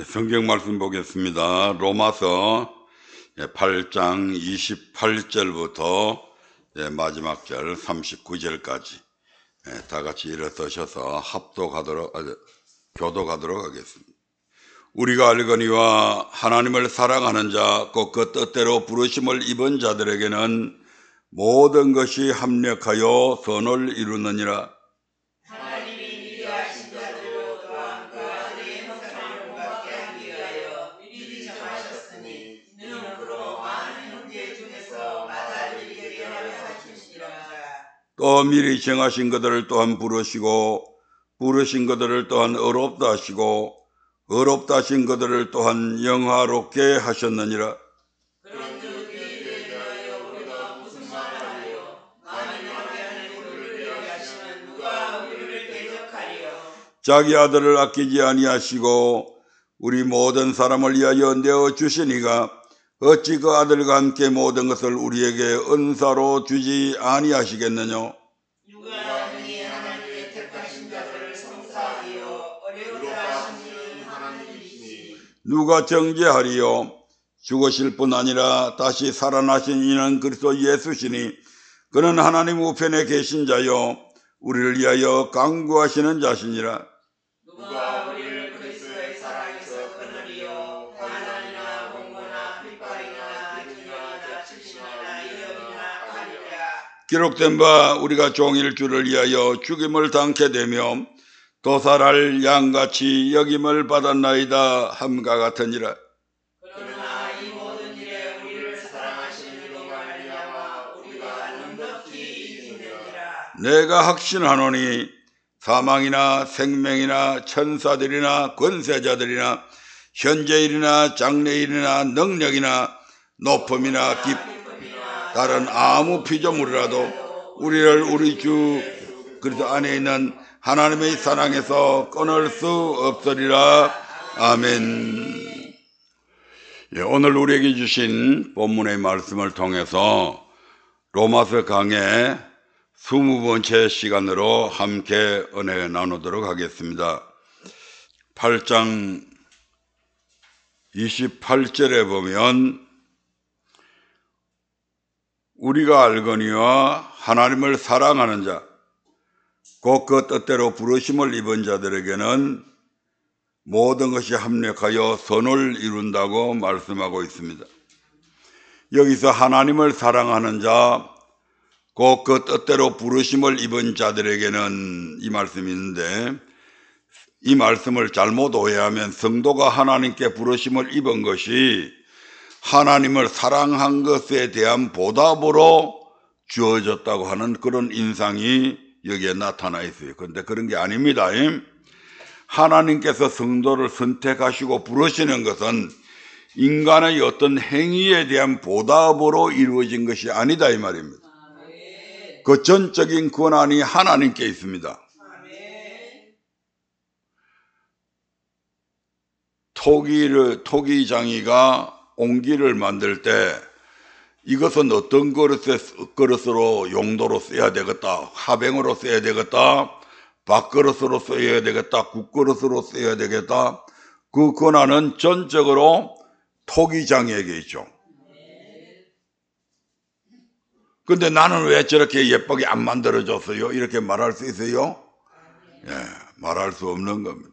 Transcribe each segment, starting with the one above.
성경 말씀 보겠습니다. 로마서 8장 28절부터 마지막 절 39절까지 다 같이 일어서셔서 교독하도록 하겠습니다. 우리가 알거니와 하나님을 사랑하는 자, 곧 그 뜻대로 부르심을 입은 자들에게는 모든 것이 합력하여 선을 이루느니라. 또 미리 정하신 그들을 또한 부르시고, 부르신 그들을 또한 의롭다 하시고, 의롭다 하신 그들을 또한 영화롭게 하셨느니라. 그런즉 이에 대하여 우리가 무슨 말을 하리요? 만일 하나님의 우리를 대하시면 누가 우리를 대적하리요? 자기 아들을 아끼지 아니하시고 우리 모든 사람을 위하여 내어 주시니가 어찌 그 아들과 함께 모든 것을 우리에게 은사로 주지 아니하시겠느냐? 누가 능히 하나님의 택하신 자들을 송사하리요? 어려우리라 하시는 하나님이시니. 누가 정죄하리요? 죽으실 뿐 아니라 다시 살아나신 이는 그리스도 예수시니 그는 하나님 우편에 계신 자요 우리를 위하여 강구하시는 자시니라. 누가 우리를 그리스도의 사랑에서 끊으리요? 환난이나 공고나 핍박이나 기근이나 질신이나 위협이나 칼이라. 기록된 바 우리가 종일 주를 위하여 죽임을 당케 되며 도살할 양같이 여김을 받았나이다 함과 같으니라. 그러나 이 모든 일에 우리를 사랑하시는 이로 말미암아 우리가 능력히 이기느니라. 내가 확신하노니 사망이나 생명이나 천사들이나 권세자들이나 현재일이나 장래일이나 능력이나 높음이나 깊음이나 다른 아무 피조물이라도 우리를 우리 주 그리스도 안에 있는 하나님의 사랑에서 끊을 수 없으리라. 아멘. 오늘 우리에게 주신 본문의 말씀을 통해서 로마서 강의 20번째 시간으로 함께 은혜 나누도록 하겠습니다. 8장 28절에 보면 우리가 알거니와 하나님을 사랑하는 자, 곧 그 뜻대로 부르심을 입은 자들에게는 모든 것이 합력하여 선을 이룬다고 말씀하고 있습니다. 여기서 하나님을 사랑하는 자, 곧 그 뜻대로 부르심을 입은 자들에게는 이 말씀이 있는데 이 말씀을 잘못 오해하면 성도가 하나님께 부르심을 입은 것이 하나님을 사랑한 것에 대한 보답으로 주어졌다고 하는 그런 인상이 여기에 나타나 있어요. 그런데 그런 게 아닙니다. 하나님께서 성도를 선택하시고 부르시는 것은 인간의 어떤 행위에 대한 보답으로 이루어진 것이 아니다 이 말입니다. 그 전적인 권한이 하나님께 있습니다. 토기장이가 옹기를 만들 때 이것은 어떤 그릇으로 용도로 써야 되겠다, 화병으로 써야 되겠다, 밥그릇으로 써야 되겠다, 국그릇으로 써야 되겠다, 그 권한은 전적으로 토기장에게 있죠. 근데 나는 왜 저렇게 예쁘게 안 만들어졌어요? 이렇게 말할 수 있어요? 말할 수 없는 겁니다.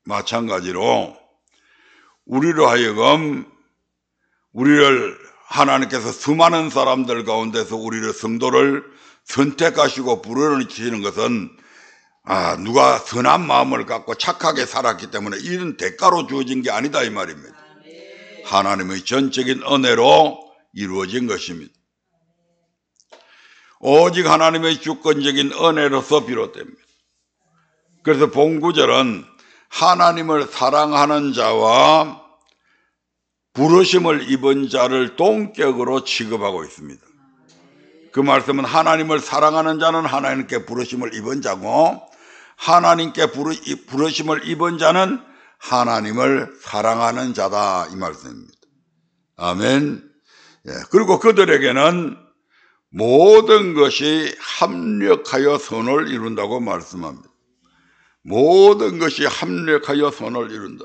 마찬가지로 우리로 하여금 우리를 하나님께서 수많은 사람들 가운데서 우리를 성도를 선택하시고 부르시는 것은 누가 선한 마음을 갖고 착하게 살았기 때문에 이런 대가로 주어진 게 아니다 이 말입니다. 하나님의 전적인 은혜로 이루어진 것입니다. 오직 하나님의 주권적인 은혜로서 비롯됩니다. 그래서 본 구절은 하나님을 사랑하는 자와 부르심을 입은 자를 동격으로 취급하고 있습니다. 그 말씀은 하나님을 사랑하는 자는 하나님께 부르심을 입은 자고 하나님께 부르심을 입은 자는 하나님을 사랑하는 자다 이 말씀입니다. 아멘. 그리고 그들에게는 모든 것이 합력하여 선을 이룬다고 말씀합니다. 모든 것이 합력하여 선을 이룬다.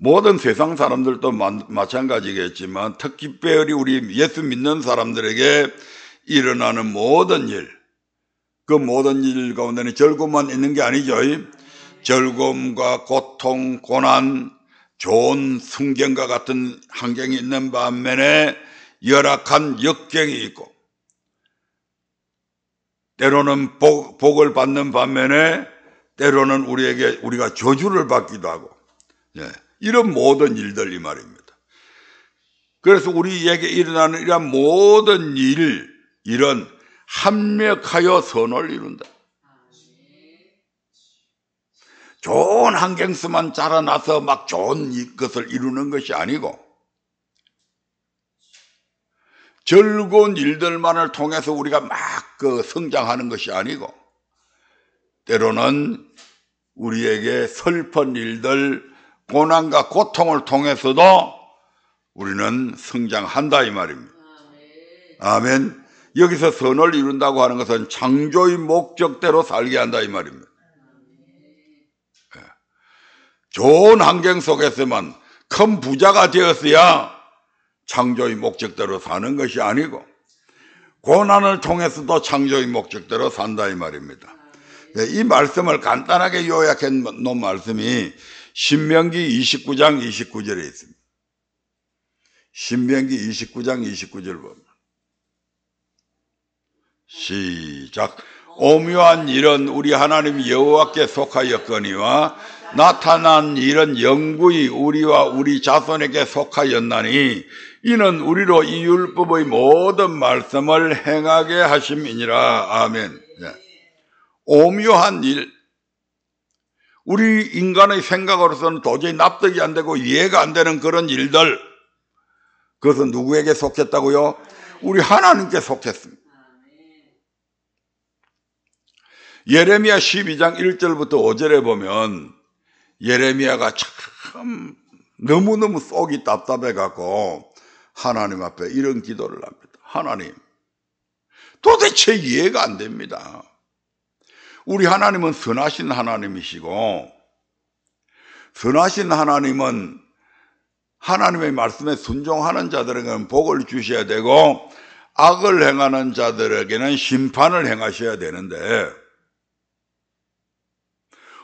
모든 세상 사람들도 마찬가지겠지만 특별히 우리 예수 믿는 사람들에게 일어나는 모든 일, 그 모든 일 가운데는 즐거움만 있는 게 아니죠. 즐거움과 고통, 고난, 좋은 순경과 같은 환경이 있는 반면에 열악한 역경이 있고, 때로는 복을 받는 반면에 때로는 우리가 저주를 받기도 하고, 이런 모든 일들 이 말입니다. 그래서 우리에게 일어나는 이런 모든 일은 합력하여 선을 이룬다. 좋은 환경에서만 자라나서 막 좋은 것을 이루는 것이 아니고, 즐거운 일들만을 통해서 우리가 막 성장하는 것이 아니고, 때로는 우리에게 슬픈 일들, 고난과 고통을 통해서도 우리는 성장한다 이 말입니다. 아멘. 여기서 선을 이룬다고 하는 것은 창조의 목적대로 살게 한다 이 말입니다. 좋은 환경 속에서만 큰 부자가 되었어야 창조의 목적대로 사는 것이 아니고, 고난을 통해서도 창조의 목적대로 산다 이 말입니다. 이 말씀을 간단하게 요약해 놓은 말씀이 신명기 29장 29절에 있습니다. 신명기 29장 29절 보면 시작. 오묘한 일은 우리 하나님 여호와께 속하였거니와 나타난 일은 영구히 우리와 우리 자손에게 속하였나니 이는 우리로 이 율법의 모든 말씀을 행하게 하심이니라. 아멘. 오묘한 일, 우리 인간의 생각으로서는 도저히 납득이 안 되고 이해가 안 되는 그런 일들, 그것은 누구에게 속했다고요? 우리 하나님께 속했습니다. 예레미야 12장 1절부터 5절에 보면 예레미야가 참 너무너무 속이 답답해 갖고 하나님 앞에 이런 기도를 합니다. 하나님, 도대체 이해가 안 됩니다. 우리 하나님은 선하신 하나님이시고, 선하신 하나님은 하나님의 말씀에 순종하는 자들에게는 복을 주셔야 되고, 악을 행하는 자들에게는 심판을 행하셔야 되는데,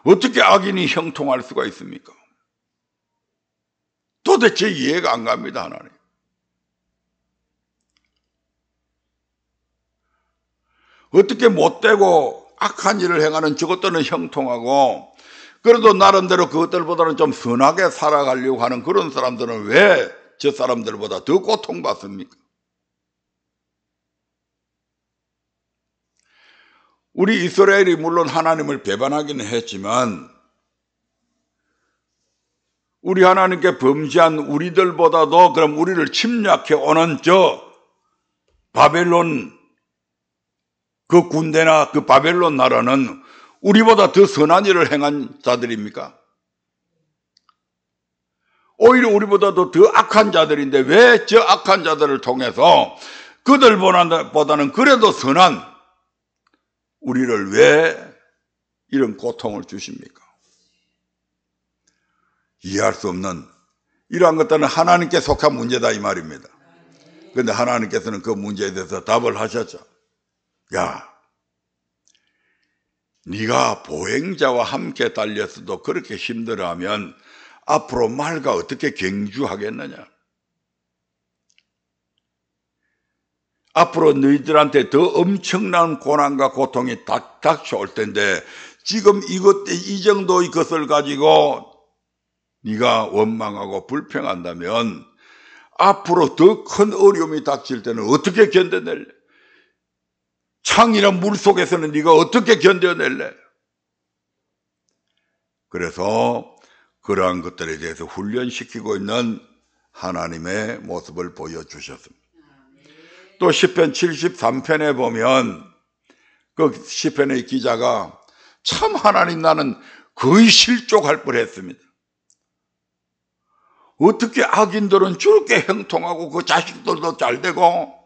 어떻게 악인이 형통할 수가 있습니까? 도대체 이해가 안 갑니다, 하나님. 어떻게 못되고 악한 일을 행하는 저것들은 형통하고, 그래도 나름대로 그것들보다는 좀 선하게 살아가려고 하는 그런 사람들은 왜 저 사람들보다 더 고통받습니까? 우리 이스라엘이 물론 하나님을 배반하기는 했지만, 우리 하나님께 범죄한 우리들보다도 그럼 우리를 침략해 오는 저 바벨론 그 군대나 그 바벨론 나라는 우리보다 더 선한 일을 행한 자들입니까? 오히려 우리보다도 더 악한 자들인데 왜 저 악한 자들을 통해서 그들보다는 그래도 선한 우리를 왜 이런 고통을 주십니까? 이해할 수 없는 이러한 것들은 하나님께 속한 문제다 이 말입니다. 그런데 하나님께서는 그 문제에 대해서 답을 하셨죠. 야, 네가 보행자와 함께 달렸어도 그렇게 힘들어하면 앞으로 말과 어떻게 경주하겠느냐? 앞으로 너희들한테 더 엄청난 고난과 고통이 닥쳐올 텐데 지금 이 정도의 것을 가지고 네가 원망하고 불평한다면 앞으로 더 큰 어려움이 닥칠 때는 어떻게 견뎌낼래? 창이나 물 속에서는 네가 어떻게 견뎌낼래? 그래서 그러한 것들에 대해서 훈련시키고 있는 하나님의 모습을 보여주셨습니다. 또 시편 73편에 보면 그 시편의 기자가 참 하나님 나는 거의 실족할 뻔했습니다. 어떻게 악인들은 저렇게 형통하고 그 자식들도 잘 되고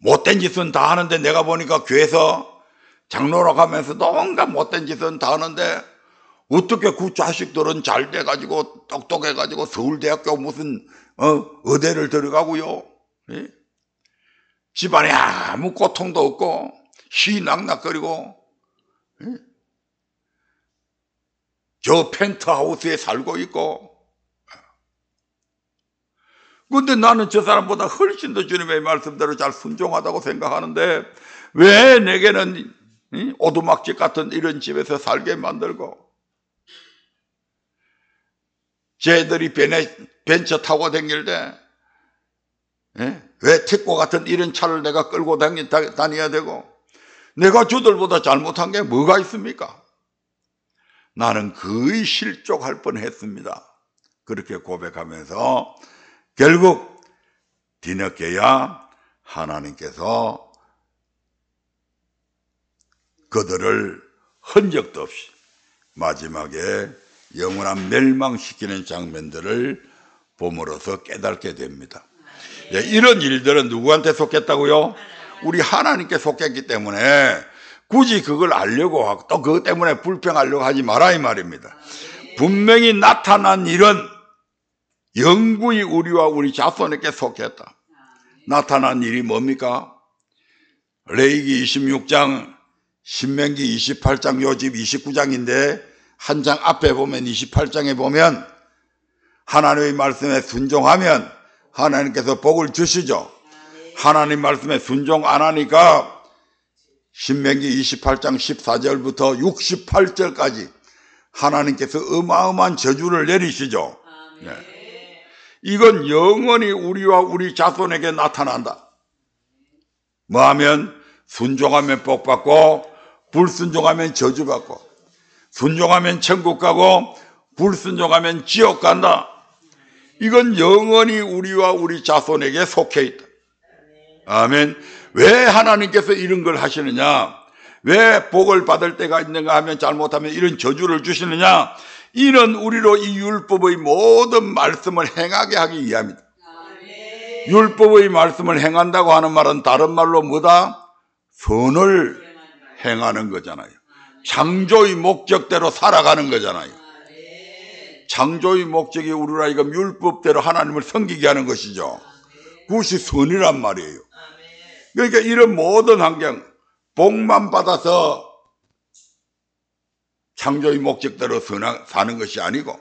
못된 짓은 다 하는데 내가 보니까 교회에서 장로로 가면서도 온갖 못된 짓은 다 하는데 어떻게 그 자식들은 잘 돼가지고 똑똑해가지고 서울대학교 무슨 의대를 들어가고요. 예? 집안에 아무 고통도 없고 희낙낙거리고 저 펜트하우스에 살고 있고. 근데 나는 저 사람보다 훨씬 더 주님의 말씀대로 잘 순종하다고 생각하는데 왜 내게는 오두막집 같은 이런 집에서 살게 만들고, 쟤들이 벤처 타고 다닐 때 왜 택고 같은 이런 차를 내가 끌고 다녀야 되고, 내가 저들보다 잘못한 게 뭐가 있습니까? 나는 거의 실족할 뻔했습니다. 그렇게 고백하면서 결국 뒤늦게야 하나님께서 그들을 흔적도 없이 마지막에 영원한 멸망시키는 장면들을 봄으로써 깨닫게 됩니다. 예, 이런 일들은 누구한테 속했다고요? 우리 하나님께 속했기 때문에 굳이 그걸 알려고 하고 또 그것 때문에 불평하려고 하지 마라 이 말입니다. 분명히 나타난 일은 영구히 우리와 우리 자손에게 속했다. 나타난 일이 뭡니까? 레위기 26장, 신명기 28장, 요집 29장인데 한 장 앞에 보면 28장에 보면 하나님의 말씀에 순종하면 하나님께서 복을 주시죠. 하나님 말씀에 순종 안 하니까 신명기 28장 14절부터 68절까지 하나님께서 어마어마한 저주를 내리시죠. 네. 이건 영원히 우리와 우리 자손에게 나타난다. 뭐하면 순종하면 복받고 불순종하면 저주받고, 순종하면 천국 가고 불순종하면 지옥 간다. 이건 영원히 우리와 우리 자손에게 속해 있다. 아멘. 왜 하나님께서 이런 걸 하시느냐? 왜 복을 받을 때가 있는가 하면 잘못하면 이런 저주를 주시느냐? 이는 우리로 이 율법의 모든 말씀을 행하게 하기 위함이다. 율법의 말씀을 행한다고 하는 말은 다른 말로 뭐다? 선을 행하는 거잖아요. 창조의 목적대로 살아가는 거잖아요. 창조의 목적이 우리라 이거 율법대로 하나님을 섬기게 하는 것이죠. 그것이 선이란 말이에요. 그러니까 이런 모든 환경, 복만 받아서 창조의 목적대로 사는 것이 아니고,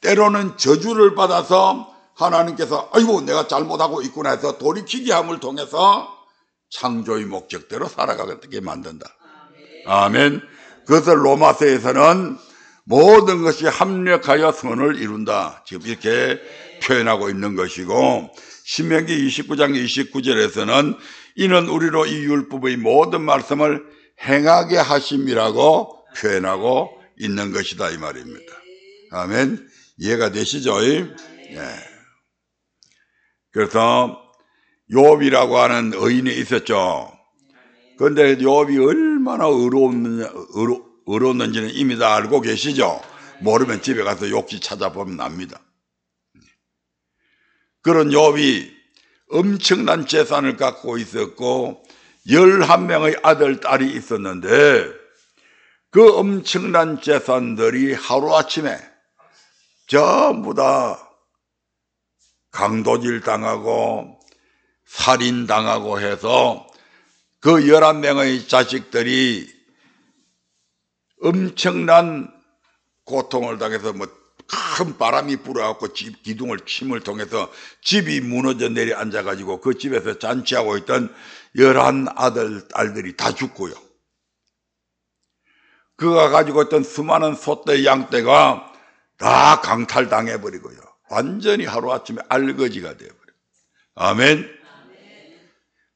때로는 저주를 받아서 하나님께서 아이고 내가 잘못하고 있구나 해서 돌이키게 함을 통해서 창조의 목적대로 살아가게 만든다. 아멘. 그것을 로마서에서는 모든 것이 합력하여 선을 이룬다, 지금 이렇게 표현하고 있는 것이고, 신명기 29장 29절에서는 이는 우리로 이 율법의 모든 말씀을 행하게 하심이라고 표현하고 있는 것이다 이 말입니다. 아멘. 이해가 되시죠? 네. 그래서 욥이라고 하는 의인이 있었죠. 그런데 욥이 얼마나 의로웠는지는 이미 다 알고 계시죠. 모르면 집에 가서 욕지 찾아보면 납니다. 그런 욥이 엄청난 재산을 갖고 있었고 11명의 아들, 딸이 있었는데 그 엄청난 재산들이 하루아침에 전부 다 강도질 당하고 살인당하고 해서 그 11명의 자식들이 엄청난 고통을 당해서 큰 바람이 불어갖고 집 기둥을 침을 통해서 집이 무너져 내려 앉아가지고 그 집에서 잔치하고 있던 11 아들, 딸들이 다 죽고요. 그가 가지고 있던 수많은 소떼, 양떼가 다 강탈당해버리고요. 완전히 하루아침에 알거지가 되어버려요. 아멘.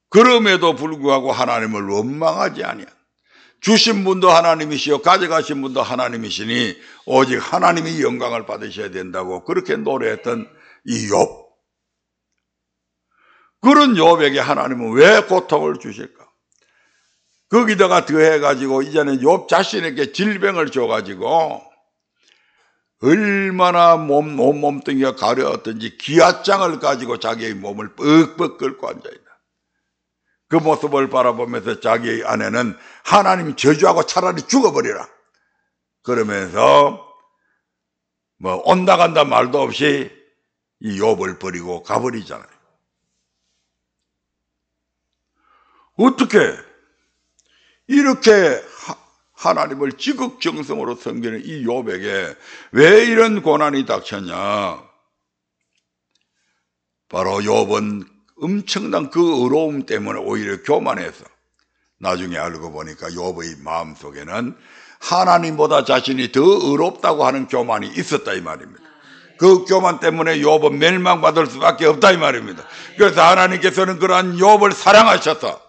그럼에도 불구하고 하나님을 원망하지 아니한, 주신 분도 하나님이시요 가져가신 분도 하나님이시니 오직 하나님이 영광을 받으셔야 된다고 그렇게 노래했던 이 욥. 그런 욥에게 하나님은 왜 고통을 주실까? 거기다가 더해가지고 이제는 욥 자신에게 질병을 줘가지고 얼마나 몸뚱이가 가려웠던지 기아장을 가지고 자기의 몸을 뻑뻑 긁고 앉아있다. 그 모습을 바라보면서 자기의 아내는 하나님 저주하고 차라리 죽어버리라, 그러면서 뭐 온다 간다 말도 없이 이 욥을 버리고 가버리잖아요. 어떻게 이렇게 하나님을 지극정성으로 섬기는 이 욥에게 왜 이런 고난이 닥쳤냐? 바로 욥은 엄청난 그 의로움 때문에 오히려 교만해서 나중에 알고 보니까 욥의 마음속에는 하나님보다 자신이 더 의롭다고 하는 교만이 있었다 이 말입니다. 그 교만 때문에 욥은 멸망받을 수밖에 없다 이 말입니다. 그래서 하나님께서는 그러한 욥을 사랑하셔서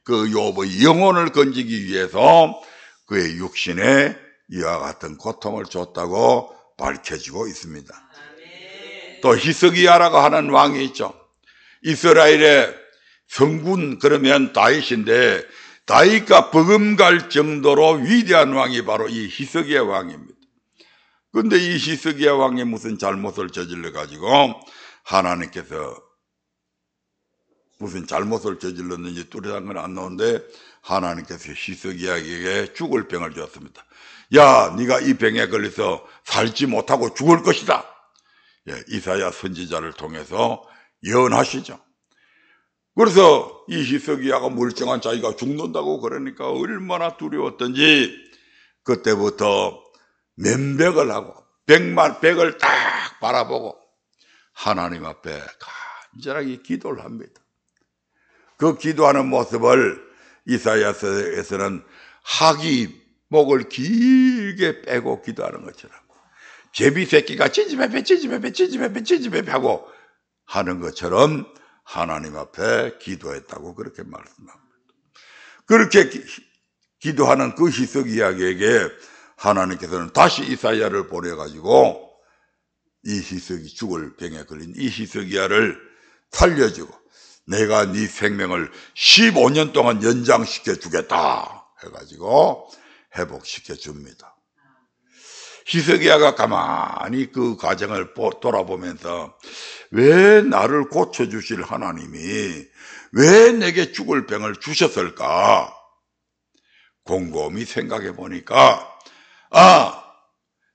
그 욥의 영혼을 건지기 위해서 그의 육신에 이와 같은 고통을 줬다고 밝혀지고 있습니다. 또 히스기야라고 하는 왕이 있죠. 이스라엘의 성군 그러면 다윗인데 다윗과 버금갈 정도로 위대한 왕이 바로 이 히스기야 왕입니다. 그런데 이 히스기야 왕이 무슨 잘못을 저질러 가지고 하나님께서 무슨 잘못을 저질렀는지 뚜렷한 건 안 나오는데 하나님께서 히스기야에게 죽을 병을 줬습니다. 야, 네가 이 병에 걸려서 살지 못하고 죽을 것이다. 예, 이사야 선지자를 통해서 예언하시죠. 그래서 이 히스기야가 멀쩡한 자기가 죽는다고 그러니까 얼마나 두려웠던지 그때부터 면백을 하고 백을 딱 바라보고 하나님 앞에 간절하게 기도를 합니다. 그 기도하는 모습을 이사야서에서는 학이 목을 길게 빼고 기도하는 것처럼 제비 새끼가 찌지배배 하고 하는 것처럼 하나님 앞에 기도했다고 그렇게 말씀합니다. 그렇게 기도하는 그 히스기야에게 하나님께서는 다시 이사야를 보내가지고 이 히스기 죽을 병에 걸린 이 히스기야를 살려주고 내가 네 생명을 15년 동안 연장시켜 주겠다 해가지고 회복시켜 줍니다. 히스기야가 가만히 그 과정을 돌아보면서 왜 나를 고쳐주실 하나님이 왜 내게 죽을 병을 주셨을까? 곰곰이 생각해 보니까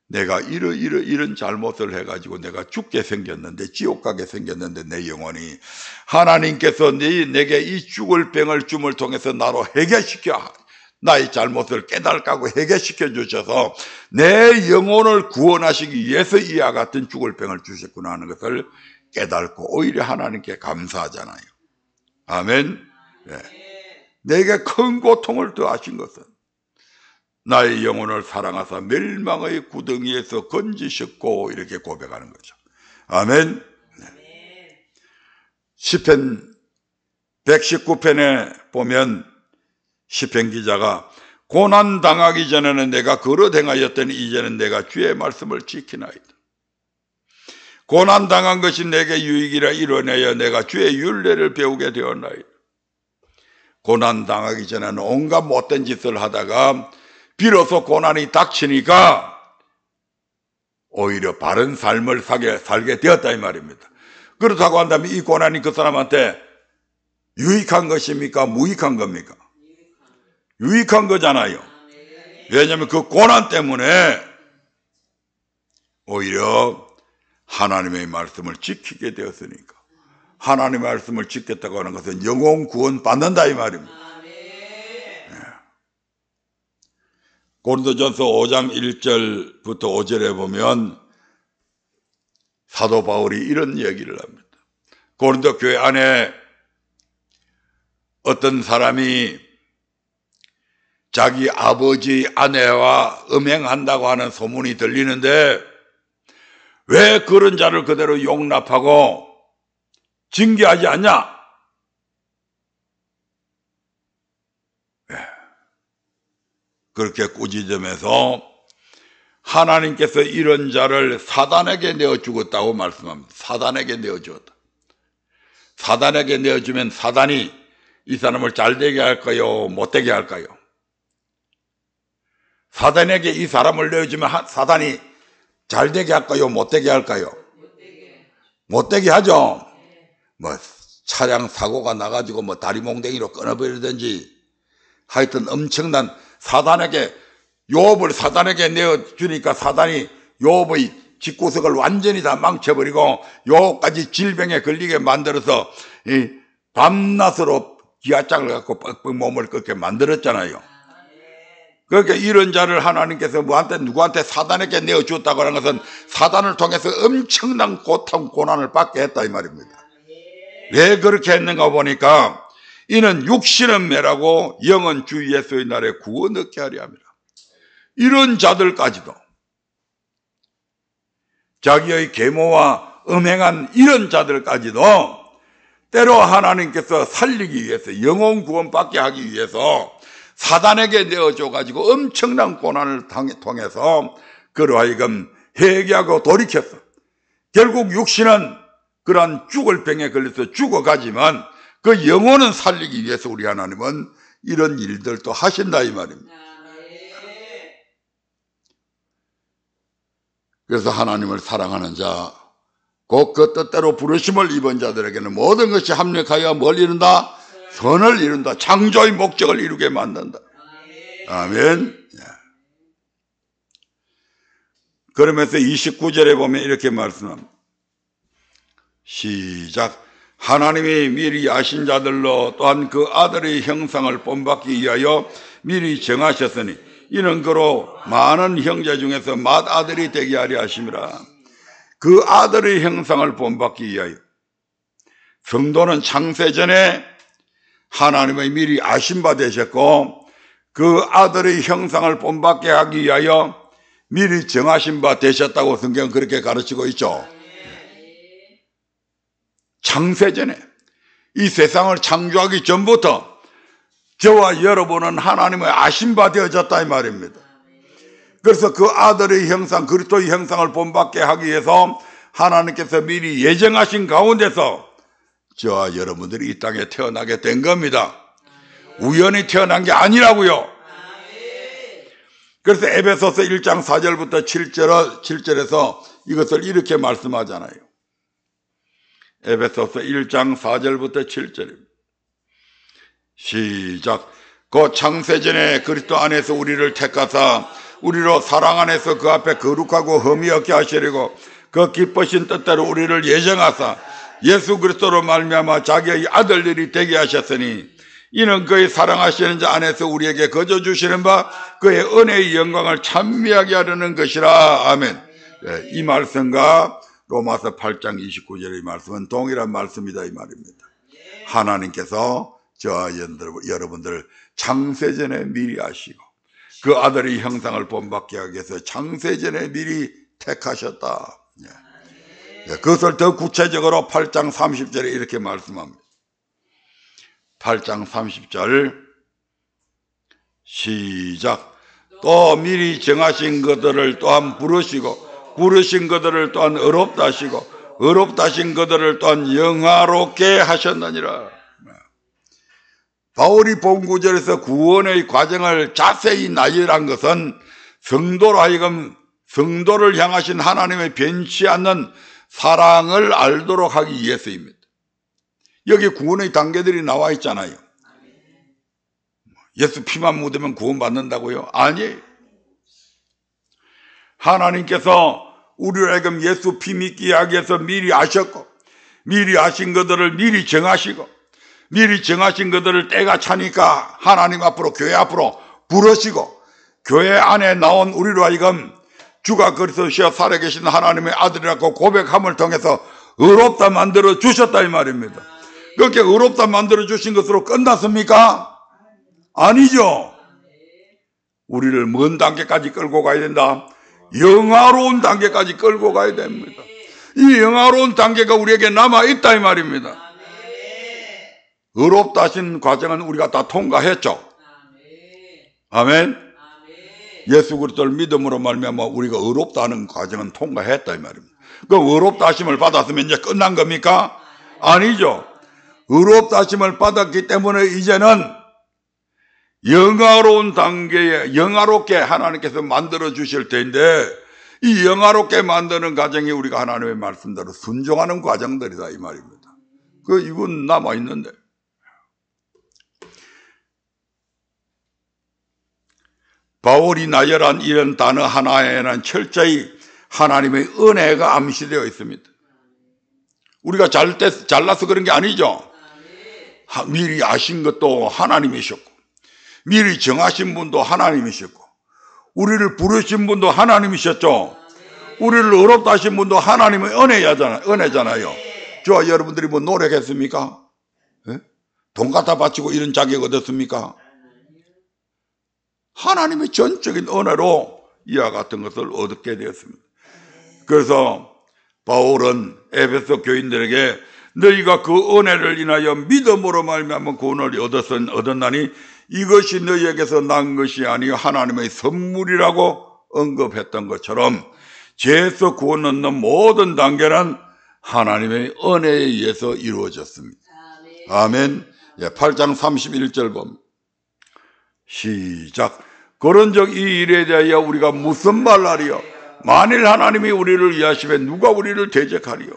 내가 이런 잘못을 해가지고 내가 죽게 생겼는데 지옥 가게 생겼는데 내 영혼이 하나님께서 내게 이 죽을 병을 줌을 통해서 나로 해결시켜 나의 잘못을 깨닫게 하고 해결시켜 주셔서 내 영혼을 구원하시기 위해서 이와 같은 죽을 병을 주셨구나 하는 것을 깨닫고 오히려 하나님께 감사하잖아요. 아멘. 네. 내게 큰 고통을 더하신 것은 나의 영혼을 사랑하사 멸망의 구덩이에서 건지셨고 이렇게 고백하는 거죠. 아멘. 네. 시편 119편에 보면 시편 기자가 고난 당하기 전에는 내가 걸어 행하였더니 이제는 내가 주의 말씀을 지키나이다. 고난 당한 것이 내게 유익이라 이뤄내어 내가 주의 율례를 배우게 되었나이다. 고난 당하기 전에는 온갖 못된 짓을 하다가 비로소 고난이 닥치니까 오히려 바른 삶을 살게 되었다 이 말입니다. 그렇다고 한다면 이 고난이 그 사람한테 유익한 것입니까? 무익한 겁니까? 유익한 거잖아요. 왜냐하면 그 고난 때문에 오히려 하나님의 말씀을 지키게 되었으니까. 하나님의 말씀을 지켰다고 하는 것은 영혼 구원 받는다 이 말입니다. 고린도전서 5장 1절부터 5절에 보면 사도 바울이 이런 얘기를 합니다. 고린도 교회 안에 어떤 사람이 자기 아버지 아내와 음행한다고 하는 소문이 들리는데 왜 그런 자를 그대로 용납하고 징계하지 않냐? 그렇게 꾸짖으면서 하나님께서 이런 자를 사단에게 내어주었다고 말씀합니다. 사단에게 내어주었다. 사단에게 내어주면 사단이 이 사람을 잘되게 할까요? 못되게 할까요? 사단에게 이 사람을 내어주면 사단이 잘되게 할까요? 못되게 할까요? 못되게 하죠. 뭐 차량 사고가 나가지고 뭐 다리 몽댕이로 끊어버리든지 하여튼 엄청난 사단에게 욥을 사단에게 내어주니까 사단이 욥의 집구석을 완전히 다 망쳐버리고 욥까지 질병에 걸리게 만들어서 이 밤낮으로 기아장을 갖고 뻑뻑 몸을 꺾게 만들었잖아요. 그러니까 이런 자를 하나님께서 누구한테 사단에게 내어줬다고 하는 것은 사단을 통해서 엄청난 고통, 고난을 받게 했다 이 말입니다. 왜 그렇게 했는가 보니까 이는 육신은 매라고 영은 주 예수의 날에 구원 얻게 하려 합니다. 이런 자들까지도 자기의 계모와 음행한 이런 자들까지도 때로 하나님께서 살리기 위해서 영혼 구원받게 하기 위해서 사단에게 내어줘가지고 엄청난 고난을 통해서 그로 하여금 회개하고 돌이켰어. 결국 육신은 그러한 죽을 병에 걸려서 죽어가지만 그 영혼은 살리기 위해서 우리 하나님은 이런 일들도 하신다 이 말입니다. 그래서 하나님을 사랑하는 자, 곧 그 뜻대로 부르심을 입은 자들에게는 모든 것이 합력하여 뭘 이룬다? 선을 이룬다. 창조의 목적을 이루게 만든다. 아멘. 그러면서 29절에 보면 이렇게 말씀합니다. 시작. 하나님이 미리 아신 자들로 또한 그 아들의 형상을 본받기 위하여 미리 정하셨으니 이는 그로 많은 형제 중에서 맏아들이 되게 하려 하심이라. 그 아들의 형상을 본받기 위하여 성도는 창세전에 하나님의 미리 아신 바 되셨고 그 아들의 형상을 본받게 하기 위하여 미리 정하신 바 되셨다고 성경은 그렇게 가르치고 있죠. 창세전에 이 세상을 창조하기 전부터 저와 여러분은 하나님의 아신 바 되어졌다 이 말입니다. 그래서 그 아들의 형상, 그리스도의 형상을 본받게 하기 위해서 하나님께서 미리 예정하신 가운데서 저와 여러분들이 이 땅에 태어나게 된 겁니다. 우연히 태어난 게 아니라고요. 그래서 에베소서 1장 4절부터 7절에서 이것을 이렇게 말씀하잖아요. 에베소서 1장 4절부터 7절입니다. 시작. 그 창세전에 그리스도 안에서 우리를 택하사 우리로 사랑 안에서 그 앞에 거룩하고 흠이 없게 하시려고 그 기쁘신 뜻대로 우리를 예정하사 예수 그리스도로 말미암아 자기의 아들들이 되게 하셨으니 이는 그의 사랑하시는 자 안에서 우리에게 거저 주시는 바 그의 은혜의 영광을 찬미하게 하려는 것이라. 아멘. 네, 이 말씀과 로마서 8장 29절의 말씀은 동일한 말씀이다 이 말입니다. 하나님께서 저와 여러분들 창세전에 미리 아시고 그 아들의 형상을 본받게 하기 위해서 창세전에 미리 택하셨다. 그것을 더 구체적으로 8장 30절에 이렇게 말씀합니다. 8장 30절 시작. 또 미리 정하신 것들을 또한 부르시고 부르신 것들을 또한 의롭다 하시고 의롭다 하신 것들을 또한 영화롭게 하셨느니라. 바울이 본 구절에서 구원의 과정을 자세히 나열한 것은 성도로 하여금 성도를 향하신 하나님의 변치 않는 사랑을 알도록 하기 위해서입니다. 여기 구원의 단계들이 나와 있잖아요. 예수 피만 묻으면 구원받는다고요? 아니에요. 하나님께서 우리를 하여금 예수 피 믿기 하기 위해서 미리 아셨고 미리 아신 것들을 미리 정하시고 미리 정하신 것들을 때가 차니까 하나님 앞으로 교회 앞으로 부르시고 교회 안에 나온 우리로 하여금 주가 그리스도시여 살아계신 하나님의 아들이라고 고백함을 통해서 의롭다 만들어 주셨다 이 말입니다. 그렇게 의롭다 만들어 주신 것으로 끝났습니까? 아니죠. 우리를 먼 단계까지 끌고 가야 된다. 영화로운 단계까지 끌고 가야 됩니다. 이 영화로운 단계가 우리에게 남아있다 이 말입니다. 의롭다 하신 과정은 우리가 다 통과했죠. 아멘. 예수 그리스도를 믿음으로 말미암아 우리가 의롭다 하는 과정은 통과했다 이 말입니다. 그 의롭다 하심을 받았으면 이제 끝난 겁니까? 아니죠. 의롭다 하심을 받았기 때문에 이제는 영화로운 단계에 영화롭게 하나님께서 만들어 주실 때인데 이 영화롭게 만드는 과정이 우리가 하나님의 말씀대로 순종하는 과정들이다 이 말입니다. 이건 남아있는데 바울이 나열한 이런 단어 하나에는 철저히 하나님의 은혜가 암시되어 있습니다. 우리가 잘나서 그런 게 아니죠. 미리 아신 것도 하나님이셨고, 미리 정하신 분도 하나님이셨고, 우리를 부르신 분도 하나님이셨죠. 우리를 의롭다 하신 분도 하나님의 은혜잖아요. 저와 여러분들이 뭐 노력했습니까? 네? 돈 갖다 바치고 이런 자격 얻었습니까? 하나님의 전적인 은혜로 이와 같은 것을 얻게 되었습니다. 그래서 바울은 에베소 교인들에게 너희가 그 은혜를 인하여 믿음으로 말미암아 구원을 얻었나니 이것이 너희에게서 난 것이 아니요 하나님의 선물이라고 언급했던 것처럼 죄에서 구원 얻는 모든 단계는 하나님의 은혜에 의해서 이루어졌습니다. 아멘. 8장 31절 봅니다. 시작. 그런즉 이 일에 대하여 우리가 무슨 말하리요? 만일 하나님이 우리를 위하시면 누가 우리를 대적하리요?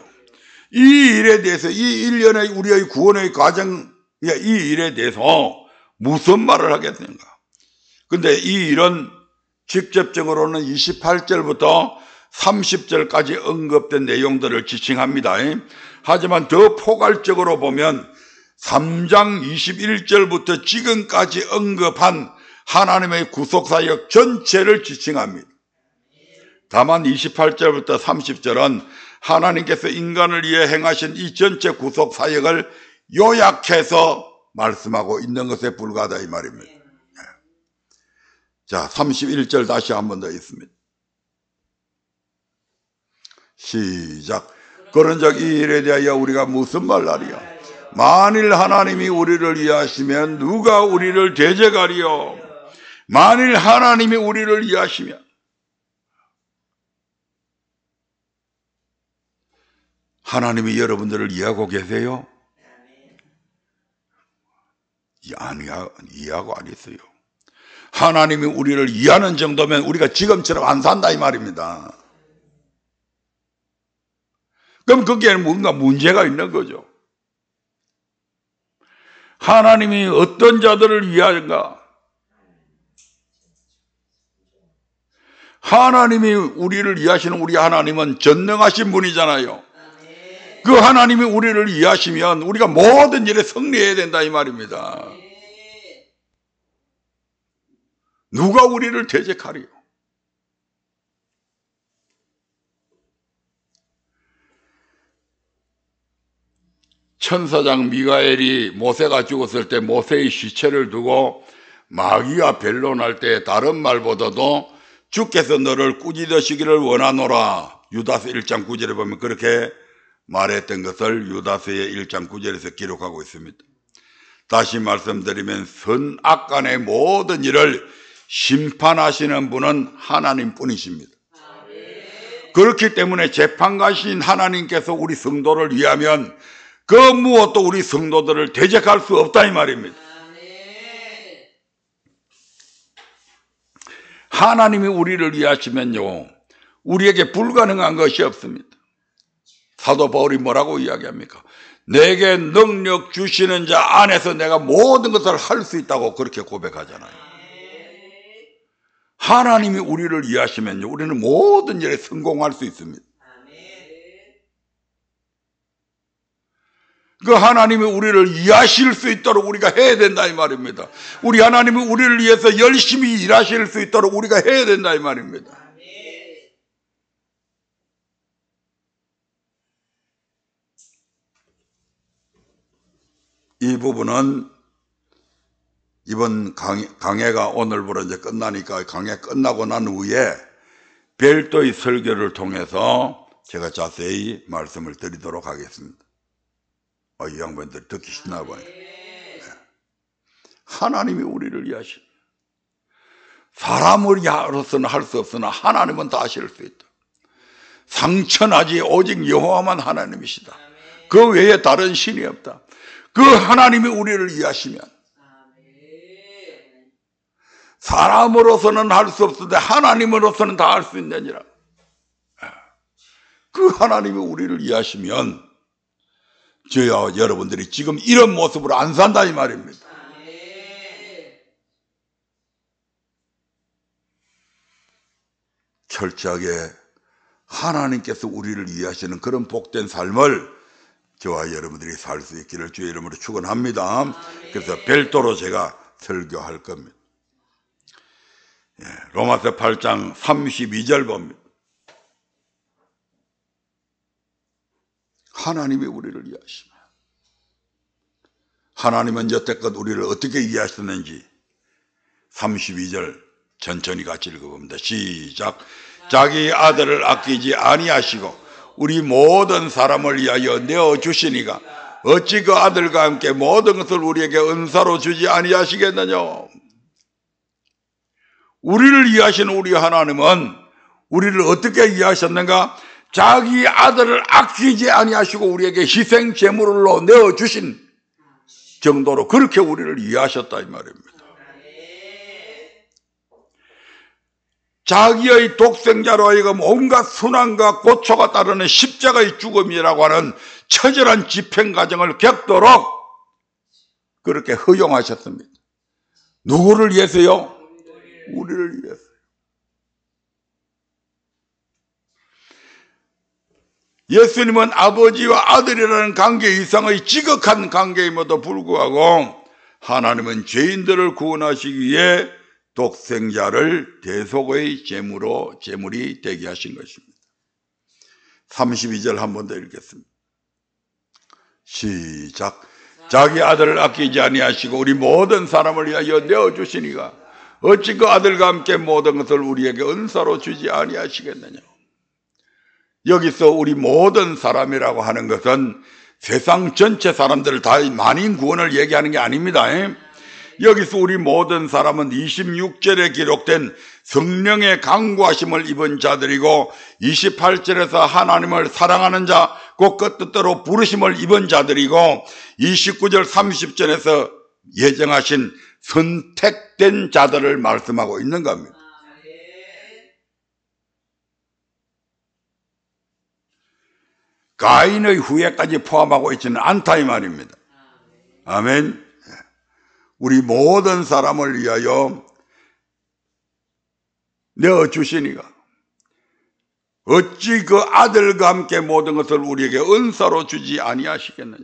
이 일에 대해서, 이 일련의 우리의 구원의 과정, 이 일에 대해서 무슨 말을 하겠는가? 근데 이 일은 직접적으로는 28절부터 30절까지 언급된 내용들을 지칭합니다. 하지만 더 포괄적으로 보면 3장 21절부터 지금까지 언급한 하나님의 구속사역 전체를 지칭합니다. 다만 28절부터 30절은 하나님께서 인간을 위해 행하신 이 전체 구속사역을 요약해서 말씀하고 있는 것에 불과하다 이 말입니다. 자, 31절 다시 한 번 더 있습니다. 시작. 그런즉 이 일에 대하여 우리가 무슨 말하리요? 만일 하나님이 우리를 위하시면 누가 우리를 대적하리요? 만일 하나님이 우리를 위하시면, 하나님이 여러분들을 이해하고 계세요? 이해하고 안 있어요. 하나님이 우리를 이해하는 정도면 우리가 지금처럼 안 산다 이 말입니다. 그럼 거기에 뭔가 문제가 있는 거죠. 하나님이 어떤 자들을 위하는가? 하나님이 우리를 위하시는 우리 하나님은 전능하신 분이잖아요. 그 하나님이 우리를 위하시면 우리가 모든 일에 승리해야 된다 이 말입니다. 누가 우리를 대적하리요? 천사장 미가엘이 모세가 죽었을 때 모세의 시체를 두고 마귀가 변론할 때 다른 말보다도 주께서 너를 꾸짖으시기를 원하노라, 유다서 1장 9절에 보면 그렇게 말했던 것을 유다서의 1장 9절에서 기록하고 있습니다. 다시 말씀드리면 선악간의 모든 일을 심판하시는 분은 하나님 뿐이십니다. 그렇기 때문에 재판가신 하나님께서 우리 성도를 위하면 그 무엇도 우리 성도들을 대적할 수 없다 이 말입니다. 하나님이 우리를 위하시면요, 우리에게 불가능한 것이 없습니다. 사도 바울이 뭐라고 이야기합니까? 내게 능력 주시는 자 안에서 내가 모든 것을 할 수 있다고 그렇게 고백하잖아요. 하나님이 우리를 위하시면요, 우리는 모든 일에 성공할 수 있습니다. 그 하나님이 우리를 이해하실 수 있도록 우리가 해야 된다 이 말입니다. 우리 하나님이 우리를 위해서 열심히 일하실 수 있도록 우리가 해야 된다 이 말입니다. 이 부분은 이번 강해가 오늘부로 이제 끝나니까 강해 끝나고 난 후에 별도의 설교를 통해서 제가 자세히 말씀을 드리도록 하겠습니다. 이 양반들 듣기 싫나 봐요. 네. 하나님이 우리를 위하시. 사람으로서는 할 수 없으나 하나님은 다 하실 수 있다. 상천하지 오직 여호와만 하나님이시다. 그 외에 다른 신이 없다. 그 하나님이 우리를 위하시면 사람으로서는 할 수 없는데 하나님으로서는 다 할 수 있느니라. 그 하나님이 우리를 위하시면 저와 여러분들이 지금 이런 모습으로 안 산다 이 말입니다. 철저하게 하나님께서 우리를 이해하시는 그런 복된 삶을 저와 여러분들이 살 수 있기를 주의 이름으로 축원합니다. 그래서 별도로 제가 설교할 겁니다. 로마서 8장 32절 봅니다. 하나님이 우리를 이해하시며, 하나님은 여태껏 우리를 어떻게 이해하셨는지 32절 천천히 같이 읽어봅니다. 시작. 자기 아들을 아끼지 아니하시고 우리 모든 사람을 위하여 내어주시니가 어찌 그 아들과 함께 모든 것을 우리에게 은사로 주지 아니하시겠느냐. 우리를 이해하시는 우리 하나님은 우리를 어떻게 이해하셨는가? 자기 아들을 아끼지 아니하시고 우리에게 희생 제물로 내어주신 정도로 그렇게 우리를 이해하셨다 이 말입니다. 자기의 독생자로 하여금 온갖 순환과 고초가 따르는 십자가의 죽음이라고 하는 처절한 집행 과정을 겪도록 그렇게 허용하셨습니다. 누구를 위해서요? 우리를 위해서. 예수님은 아버지와 아들이라는 관계 이상의 지극한 관계임에도 불구하고 하나님은 죄인들을 구원하시기 위해 독생자를 대속의 제물이 되게 하신 것입니다. 32절 한 번 더 읽겠습니다. 시작. 자기 아들을 아끼지 아니하시고 우리 모든 사람을 위하여 내어주시니가 어찌 그 아들과 함께 모든 것을 우리에게 은사로 주지 아니하시겠느냐. 여기서 우리 모든 사람이라고 하는 것은 세상 전체 사람들을 다 만인 구원을 얘기하는 게 아닙니다. 여기서 우리 모든 사람은 26절에 기록된 성령의 강구하심을 입은 자들이고 28절에서 하나님을 사랑하는 자, 곧 그 뜻대로 부르심을 입은 자들이고 29절 30절에서 예정하신 선택된 자들을 말씀하고 있는 겁니다. 가인의 후예까지 포함하고 있지는 않다 이 말입니다. 아멘. 우리 모든 사람을 위하여 내어주시니가 어찌 그 아들과 함께 모든 것을 우리에게 은사로 주지 아니하시겠느냐.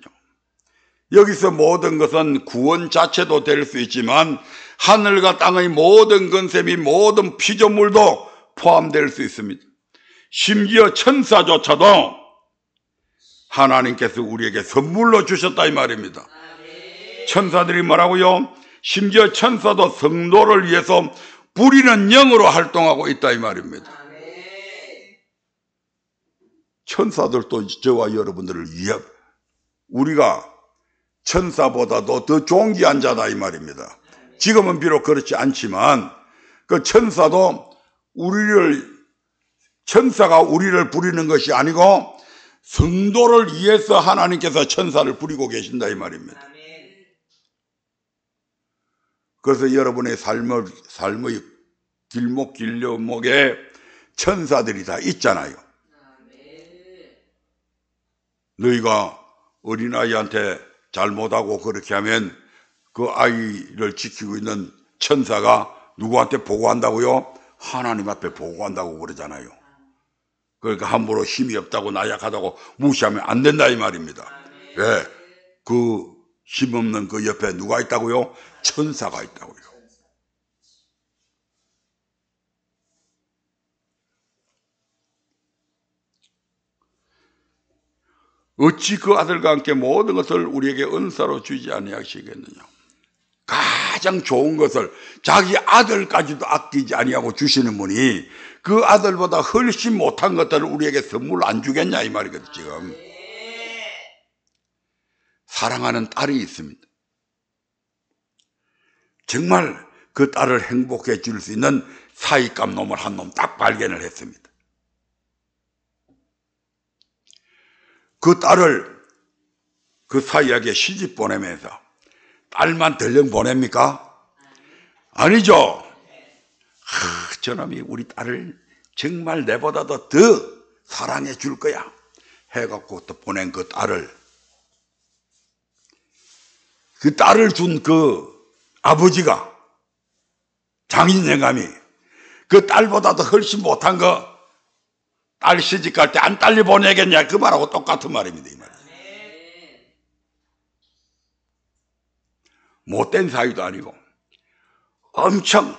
여기서 모든 것은 구원 자체도 될 수 있지만 하늘과 땅의 모든 건셈이 모든 피조물도 포함될 수 있습니다. 심지어 천사조차도 하나님께서 우리에게 선물로 주셨다 이 말입니다. 천사들이 뭐라고요? 심지어 천사도 성도를 위해서 부리는 영으로 활동하고 있다 이 말입니다. 천사들도 저와 여러분들을 위해 우리가 천사보다도 더 존귀한 자다 이 말입니다. 지금은 비록 그렇지 않지만 그 천사도 천사가 우리를 부리는 것이 아니고 성도를 위해서 하나님께서 천사를 부리고 계신다 이 말입니다. 그래서 여러분의 삶의 길목에 천사들이 다 있잖아요. 너희가 어린아이한테 잘못하고 그렇게 하면 그 아이를 지키고 있는 천사가 누구한테 보고한다고요? 하나님 앞에 보고한다고 그러잖아요. 그러니까 함부로 힘이 없다고 나약하다고 무시하면 안 된다 이 말입니다. 왜? 그 힘없는 그 옆에 누가 있다고요? 천사가 있다고요. 어찌 그 아들과 함께 모든 것을 우리에게 은사로 주지 아니하시겠느냐. 가장 좋은 것을 자기 아들까지도 아끼지 아니하고 주시는 분이 그 아들보다 훨씬 못한 것들을 우리에게 선물 안 주겠냐 이 말이거든요. 지금 사랑하는 딸이 있습니다. 정말 그 딸을 행복해 줄 수 있는 사이감 놈을 한 놈 딱 발견을 했습니다. 그 딸을 그 사이에게 시집 보내면서 딸만 덜렁 보냅니까? 아니죠. 저놈이 우리 딸을 정말 내보다도 더 사랑해 줄 거야 해갖고 또 보낸 그 딸을 준 그 아버지가 장인 영감이 그 딸보다도 훨씬 못한 거 딸 시집갈 때 안 딸리 보내겠냐 그 말하고 똑같은 말입니다. 이 말이죠. 못된 사위도 아니고 엄청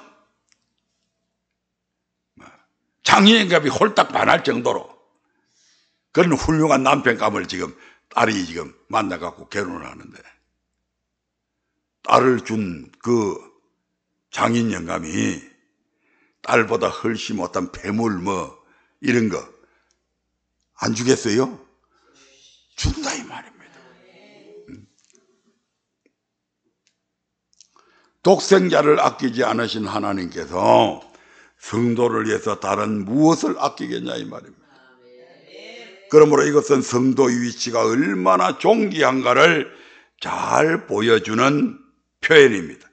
장인감이 홀딱 반할 정도로 그런 훌륭한 남편감을 지금 딸이 지금 만나갖고 결혼을 하는데, 딸을 준 그 장인 영감이 딸보다 훨씬 못한 폐물 뭐 이런 거 안 주겠어요? 준다 이 말입니다. 독생자를 아끼지 않으신 하나님께서 성도를 위해서 다른 무엇을 아끼겠냐 이 말입니다. 그러므로 이것은 성도의 위치가 얼마나 존귀한가를 잘 보여주는 표현입니다.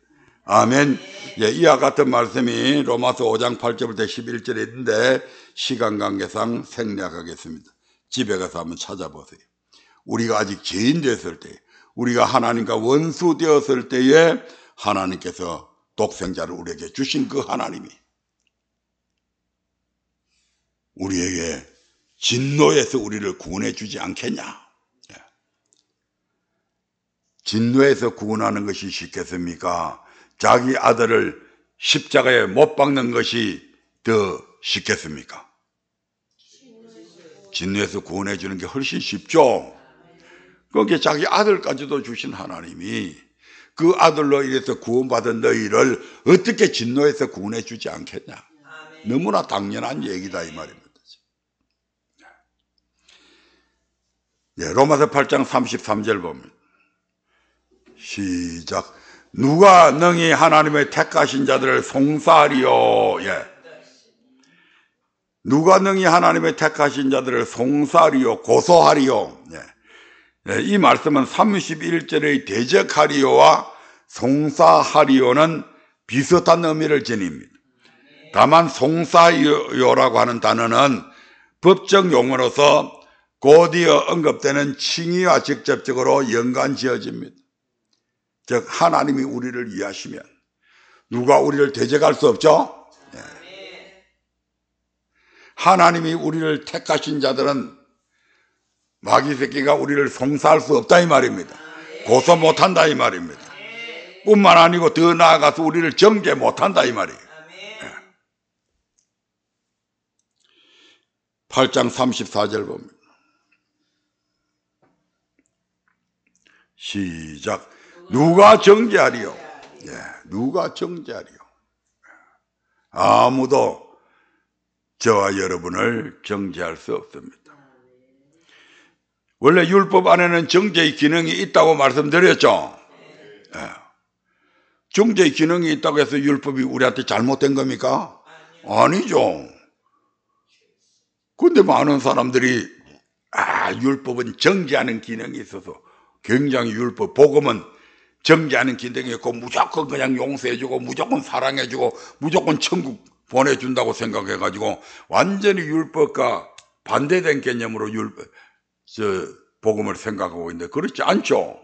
아멘. 예, 이와 같은 말씀이 로마서 5장 8절부터 11절에 있는데 시간 관계상 생략하겠습니다. 집에 가서 한번 찾아보세요. 우리가 아직 죄인 되었을 때, 우리가 하나님과 원수 되었을 때에 하나님께서 독생자를 우리에게 주신 그 하나님이 우리에게 진노에서 우리를 구원해 주지 않겠냐. 진노에서 구원하는 것이 쉽겠습니까? 자기 아들을 십자가에 못 박는 것이 더 쉽겠습니까? 진노에서 구원해 주는 게 훨씬 쉽죠. 그게 자기 아들까지도 주신 하나님이 그 아들로 인해서 구원받은 너희를 어떻게 진노에서 구원해 주지 않겠냐. 너무나 당연한 얘기다 이 말입니다. 네, 로마서 8장 33절 보면 시작. 누가 능히 하나님의 택하신 자들을 송사하리요. 예. 누가 능히 하나님의 택하신 자들을 송사하리요 고소하리요. 예. 예, 이 말씀은 31절의 대적하리요와 송사하리요는 비슷한 의미를 지닙니다. 다만 송사하리요라고 하는 단어는 법적 용어로서 곧이어 언급되는 칭의와 직접적으로 연관지어집니다. 즉 하나님이 우리를 위하시면 누가 우리를 대적할 수 없죠? 네. 하나님이 우리를 택하신 자들은 마귀 새끼가 우리를 송사할 수 없다 이 말입니다. 고소 못한다 이 말입니다. 뿐만 아니고 더 나아가서 우리를 정죄 못한다 이 말이에요. 네. 8장 34절 봅니다. 시작. 누가 정죄하리요? 예, 누가 정죄하리요? 아무도 저와 여러분을 정죄할 수 없습니다. 원래 율법 안에는 정죄의 기능이 있다고 말씀드렸죠? 예. 정죄의 기능이 있다고 해서 율법이 우리한테 잘못된 겁니까? 아니죠. 그런데 많은 사람들이 율법은 정죄하는 기능이 있어서 굉장히 율법, 복음은 정죄하는 기능이 있고 무조건 그냥 용서해주고 무조건 사랑해주고 무조건 천국 보내준다고 생각해가지고 완전히 율법과 반대된 개념으로 복음을 생각하고 있는데 그렇지 않죠.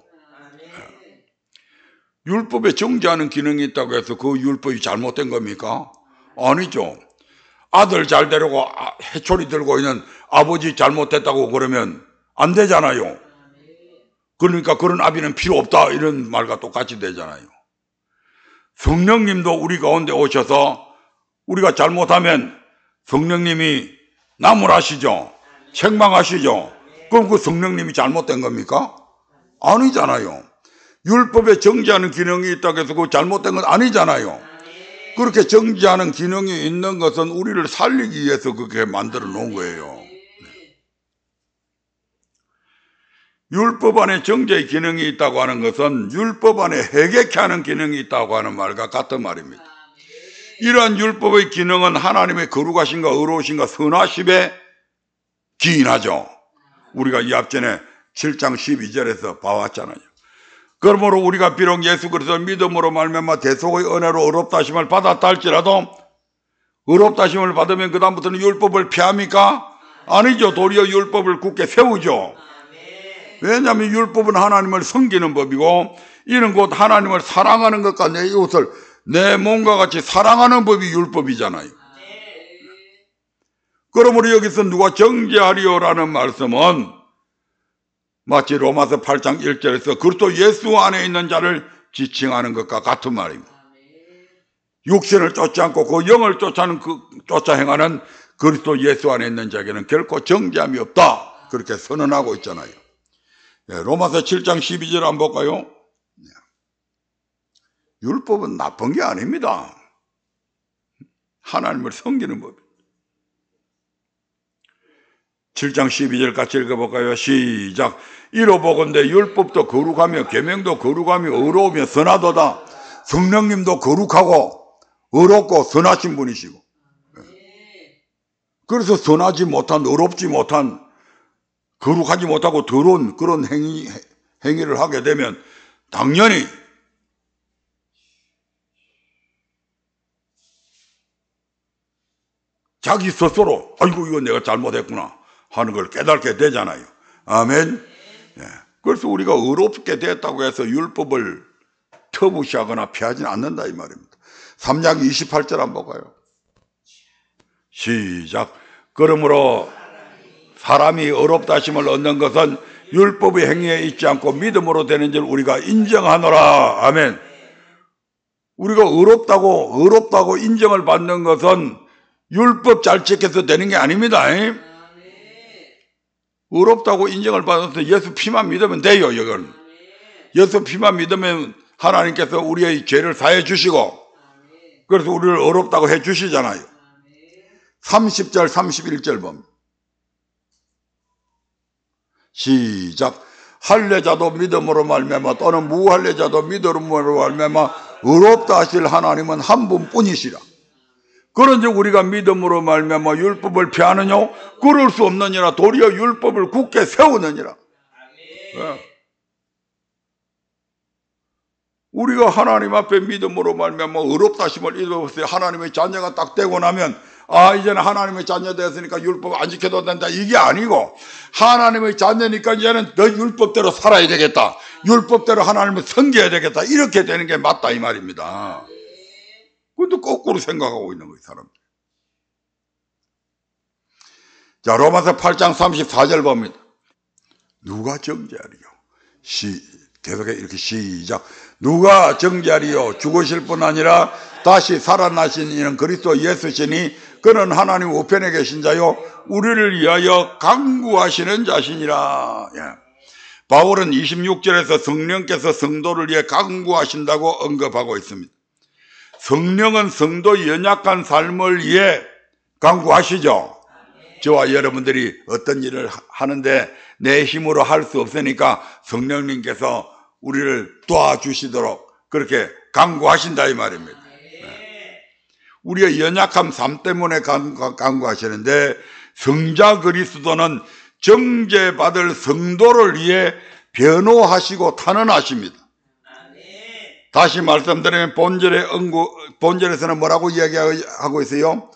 율법에 정죄하는 기능이 있다고 해서 그 율법이 잘못된 겁니까? 아니죠. 아들 잘 되려고 해초리 들고 있는 아버지 잘못됐다고 그러면 안 되잖아요. 그러니까 그런 아비는 필요 없다 이런 말과 똑같이 되잖아요. 성령님도 우리 가운데 오셔서 우리가 잘못하면 성령님이 나무라시죠. 책망하시죠. 그럼 그 성령님이 잘못된 겁니까? 아니잖아요. 율법에 정죄하는 기능이 있다고 해서 그 잘못된 건 아니잖아요. 그렇게 정죄하는 기능이 있는 것은 우리를 살리기 위해서 그렇게 만들어 놓은 거예요. 율법 안에 정죄의 기능이 있다고 하는 것은 율법 안에 회개케 하는 기능이 있다고 하는 말과 같은 말입니다. 이러한 율법의 기능은 하나님의 거룩하신가 의로우신가 선하심에 기인하죠. 우리가 이 앞전에 7장 12절에서 봐왔잖아요. 그러므로 우리가 비록 예수 그리스도 믿음으로 말미암아 대속의 은혜로 의롭다 하심을 받았다 할지라도 의롭다 하심을 받으면 그 다음부터는 율법을 피합니까? 아니죠. 도리어 율법을 굳게 세우죠. 왜냐하면 율법은 하나님을 섬기는 법이고 이는 곧 하나님을 사랑하는 것과 내 이웃을 내 몸과 같이 사랑하는 법이 율법이잖아요. 그러므로 여기서 누가 정죄하리요라는 말씀은 마치 로마서 8장 1절에서 그리스도 예수 안에 있는 자를 지칭하는 것과 같은 말입니다. 육신을 쫓지 않고 그 영을 쫓아 행하는 그리스도 예수 안에 있는 자에게는 결코 정죄함이 없다. 그렇게 선언하고 있잖아요. 로마서 7장 12절 한번 볼까요? 율법은 나쁜 게 아닙니다. 하나님을 섬기는 법. 7장 12절 같이 읽어볼까요? 시작. 이로보건대 율법도 거룩하며 계명도 거룩하며 의로우며 선하도다. 성령님도 거룩하고 의롭고 선하신 분이시고, 그래서 선하지 못한, 의롭지 못한, 거룩하지 못하고 더러운 그런 행위를 하게 되면 당연히 자기 스스로 아이고 이거 내가 잘못했구나 하는 걸 깨닫게 되잖아요. 아멘. 그래서 우리가 의롭게 됐다고 해서 율법을 터무시하거나 피하지는 않는다 이 말입니다. 3장 28절 한번 볼까요? 시작. 그러므로 사람이 의롭다 하심을 얻는 것은 율법의 행위에 있지 않고 믿음으로 되는 줄 우리가 인정하노라. 아멘. 우리가 의롭다고 인정을 받는 것은 율법 잘 지켜서 되는 게 아닙니다. 의롭다고 인정을 받아서 예수 피만 믿으면 돼요. 이건 예수 피만 믿으면 하나님께서 우리의 죄를 사해 주시고, 그래서 우리를 의롭다고 해 주시잖아요. 30절 31절 봅니다. 시작. 할례자도 믿음으로 말미암아 또는 무할례자도 믿음으로 말미암아 의롭다 하실 하나님은 한 분뿐이시라. 그런즉 우리가 믿음으로 말미암아 율법을 피하느냐? 그럴 수 없느니라. 도리어 율법을 굳게 세우느니라. 우리가 하나님 앞에 믿음으로 말미암아 의롭다 하심을 입었어요. 하나님의 자녀가 딱 되고 나면 이제는 하나님의 자녀 되었으니까 율법 안 지켜도 된다 이게 아니고, 하나님의 자녀니까 이제는 너 율법대로 살아야 되겠다, 율법대로 하나님을 섬겨야 되겠다, 이렇게 되는 게 맞다 이 말입니다. 그것도 거꾸로 생각하고 있는 거예요 사람들. 자, 로마서 8장 34절 봅니다. 누가 정죄하리요? 계속해 이렇게 시작. 누가 정죄하리요? 죽으실 뿐 아니라 다시 살아나신 이는 그리스도 예수시니 그는 하나님 우편에 계신 자요 우리를 위하여 간구하시는 자시니라. 바울은 26절에서 성령께서 성도를 위해 간구하신다고 언급하고 있습니다. 성령은 성도의 연약한 삶을 위해 간구하시죠. 저와 여러분들이 어떤 일을 하는데 내 힘으로 할 수 없으니까 성령님께서 우리를 도와주시도록 그렇게 간구하신다 이 말입니다. 우리의 연약한 삶 때문에 간구하시는데, 성자 그리스도는 정죄받을 성도를 위해 변호하시고 탄원하십니다. 다시 말씀드리면 본절에서는 뭐라고 이야기하고 있어요?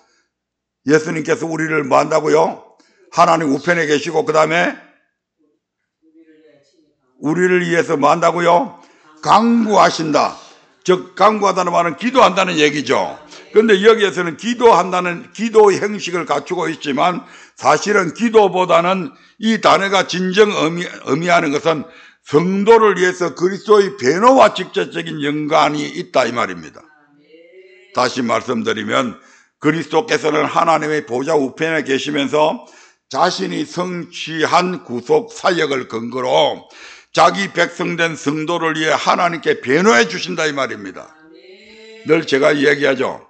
예수님께서 우리를 뭐 한다고요? 하나님 우편에 계시고 그 다음에 우리를 위해서 뭐 한다고요? 간구하신다. 즉 간구하다는 말은 기도한다는 얘기죠. 그런데 여기에서는 기도한다는 기도의 형식을 갖추고 있지만, 사실은 기도보다는 이 단어가 진정 의미하는 것은 성도를 위해서 그리스도의 변호와 직접적인 연관이 있다 이 말입니다. 다시 말씀드리면 그리스도께서는 하나님의 보좌 우편에 계시면서 자신이 성취한 구속 사역을 근거로 자기 백성된 성도를 위해 하나님께 변호해 주신다 이 말입니다. 늘 제가 얘기하죠.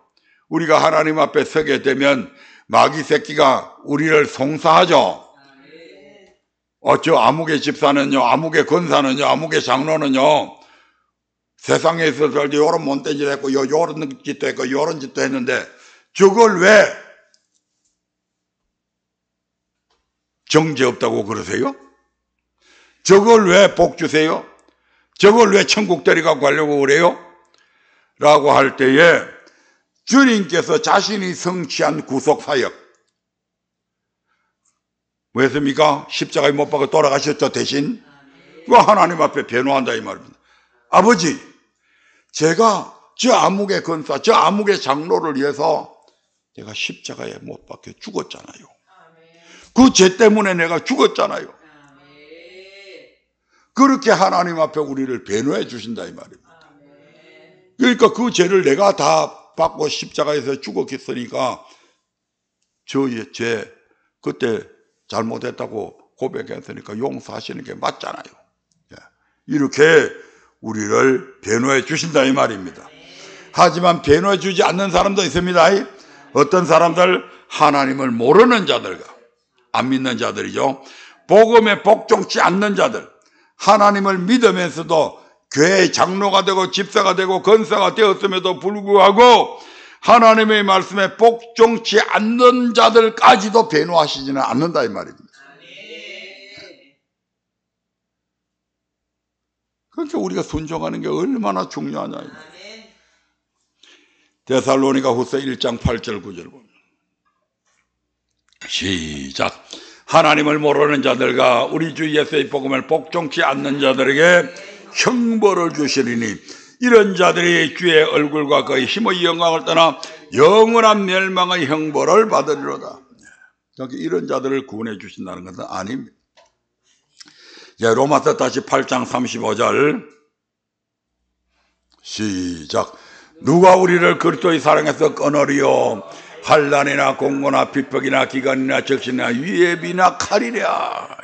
우리가 하나님 앞에 서게 되면 마귀 새끼가 우리를 송사하죠. 저 아무개 집사는요, 아무개 권사는요, 아무개 장로는요, 세상에 있어서 요런 못된 짓 했고 요런 짓도 했고 요런 짓도 했는데 저걸 왜 정죄 없다고 그러세요? 저걸 왜 복 주세요? 저걸 왜 천국 데려가고 가려고 그래요? 라고 할 때에 주님께서 자신이 성취한 구속사역, 왜습니까? 십자가에 못 박아 돌아가셨죠 대신. 그 하나님 앞에 변호한다 이 말입니다. 아버지, 제가 저 아무개 권사, 저 아무개 장로를 위해서 제가 십자가에 못 박혀 죽었잖아요. 그 죄 때문에 내가 죽었잖아요. 그렇게 하나님 앞에 우리를 변호해 주신다 이 말입니다. 그러니까 그 죄를 내가 다 받고 십자가에서 죽었겠으니까 저의 죄 그때 잘못했다고 고백했으니까 용서하시는 게 맞잖아요. 이렇게 우리를 변호해 주신다 이 말입니다. 하지만 변호해 주지 않는 사람도 있습니다. 어떤 사람들 하나님을 모르는 자들과 안 믿는 자들이죠. 복음에 복종치 않는 자들, 하나님을 믿으면서도 교회의 장로가 되고 집사가 되고 권사가 되었음에도 불구하고 하나님의 말씀에 복종치 않는 자들까지도 변호하시지는 않는다 이 말입니다. 그러니까 우리가 순종하는 게 얼마나 중요하냐. 데살로니가 후서 1장 8절 9절 보면 시작. 하나님을 모르는 자들과 우리 주 예수의 복음을 복종치 않는 자들에게 형벌을 주시리니 이런 자들이 주의 얼굴과 그의 힘의 영광을 떠나 영원한 멸망의 형벌을 받으리로다. 여기 이런 자들을 구원해 주신다는 것은 아닙니다. 로마서 다시 8장 35절 시작. 누가 우리를 그리스도의 사랑에서 끊으리요? 환난이나 공고나 비폭이나 기간이나 적신이나 위협이나 칼이랴.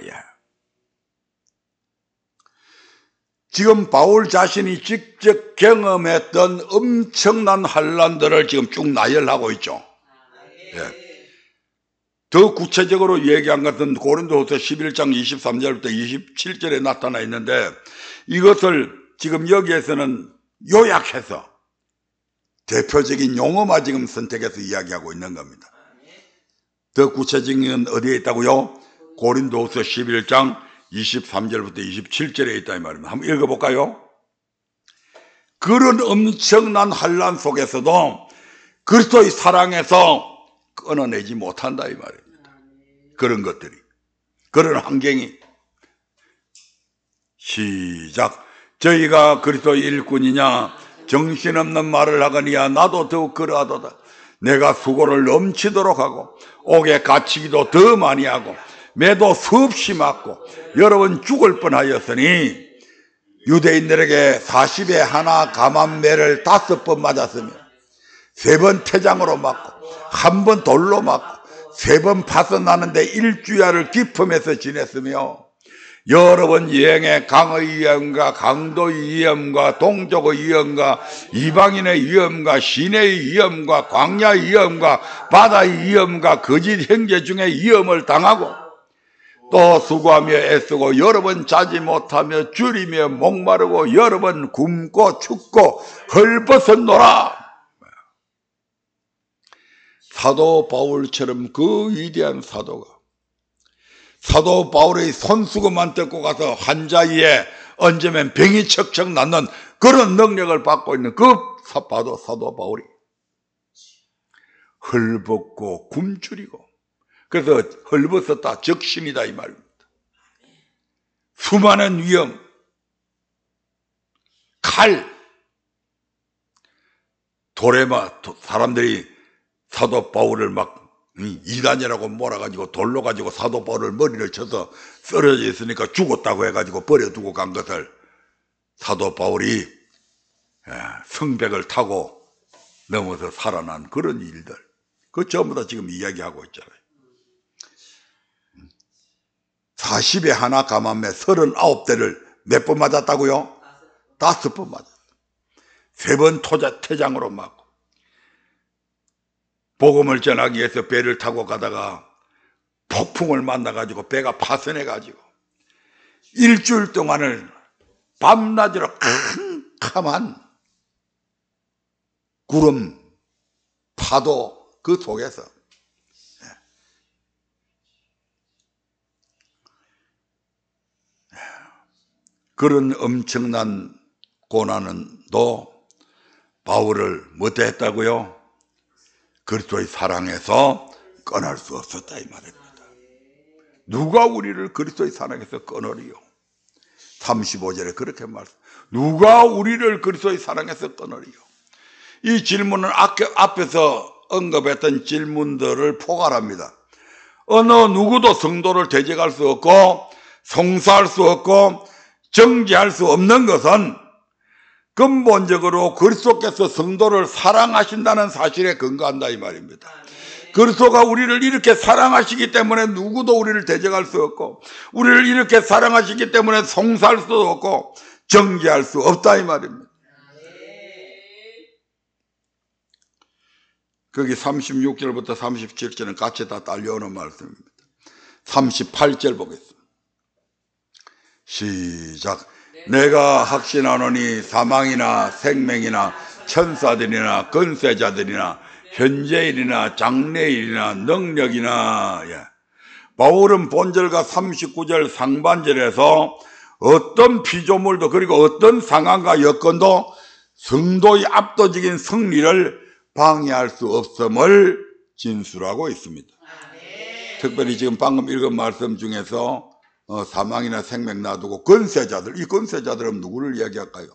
지금 바울 자신이 직접 경험했던 엄청난 환난들을 지금 쭉 나열하고 있죠. 더 구체적으로 얘기한 것은 고린도후서 11장 23절부터 27절에 나타나 있는데 이것을 지금 여기에서는 요약해서 대표적인 용어만 지금 선택해서 이야기하고 있는 겁니다. 더 구체적인 건 어디에 있다고요? 고린도후서 11장 23절부터 27절에 있다 이 말입니다. 한번 읽어볼까요? 그런 엄청난 환난 속에서도 그리스도의 사랑에서 끊어내지 못한다 이 말입니다. 그런 것들이, 그런 환경이. 시작. 저희가 그리스도의 일꾼이냐 정신없는 말을 하거니와 나도 더욱 그러하도다. 내가 수고를 넘치도록 하고 옥에 갇히기도 더 많이 하고 매도 수없이 맞고 여러 번 죽을 뻔하였으니 유대인들에게 40에 하나 감암매를 5번 맞았으며 3번 태장으로 맞고 1번 돌로 맞고 3번 파선나는데 일주야를 기품에서 지냈으며 여러 번 여행에 강의 위험과 강도의 위험과 동족의 위험과 이방인의 위험과 시내의 위험과 광야의 위험과 바다의 위험과 거짓 형제 중에 위험을 당하고 또 수고하며 애쓰고 여러 번 자지 못하며 줄이며 목마르고 여러 번 굶고 춥고 헐벗었노라. 사도 바울처럼 그 위대한 사도가 사도 바울의 손수건만 뜯고 가서 환자 위에 얹으면 병이 척척 낫는 그런 능력을 받고 있는 그 사도 바울이 헐벗고 굶주리고 그래서 헐벗었다 적신이다 이 말입니다. 수많은 위험, 칼, 돌에만 사람들이 사도 바울을 막 이단이라고 몰아가지고 돌로 가지고 사도 바울을 머리를 쳐서 쓰러져 있으니까 죽었다고 해가지고 버려두고 간 것을 사도 바울이 성벽을 타고 넘어서 살아난 그런 일들, 그 전부 다 지금 이야기하고 있잖아요. 40에 하나 감암매 39대를 몇 번 맞았다고요? 5번 맞았어요. 3번 태장으로 맞고 복음을 전하기 위해서 배를 타고 가다가 폭풍을 만나가지고 배가 파손해가지고 일주일 동안을 밤낮으로 캄캄한 구름, 파도 그 속에서 그런 엄청난 고난도 바울을 못했다고요? 그리스도의 사랑에서 끊을 수 없었다 이 말입니다. 누가 우리를 그리스도의 사랑에서 끊으리요? 35절에 그렇게 말씀. 누가 우리를 그리스도의 사랑에서 끊으리요? 이 질문은 앞에서 언급했던 질문들을 포괄합니다. 어느 누구도 성도를 대적할 수 없고 송사할 수 없고 정죄할 수 없는 것은 근본적으로 그리스도께서 성도를 사랑하신다는 사실에 근거한다 이 말입니다. 그리스도가 우리를 이렇게 사랑하시기 때문에 누구도 우리를 대적할 수 없고, 우리를 이렇게 사랑하시기 때문에 송사할 수도 없고 정죄할 수 없다 이 말입니다. 거기 36절부터 37절은 같이 다 딸려오는 말씀입니다. 38절 보겠습니다. 시작. 내가 확신하노니 사망이나 생명이나 천사들이나 권세자들이나 현재일이나 장래일이나 능력이나, 바울은 본절과 39절 상반절에서 어떤 피조물도 그리고 어떤 상황과 여건도 성도의 압도적인 승리를 방해할 수 없음을 진술하고 있습니다. 특별히 지금 방금 읽은 말씀 중에서 사망이나 생명 놔두고 권세자들, 이 권세자들은 누구를 이야기할까요?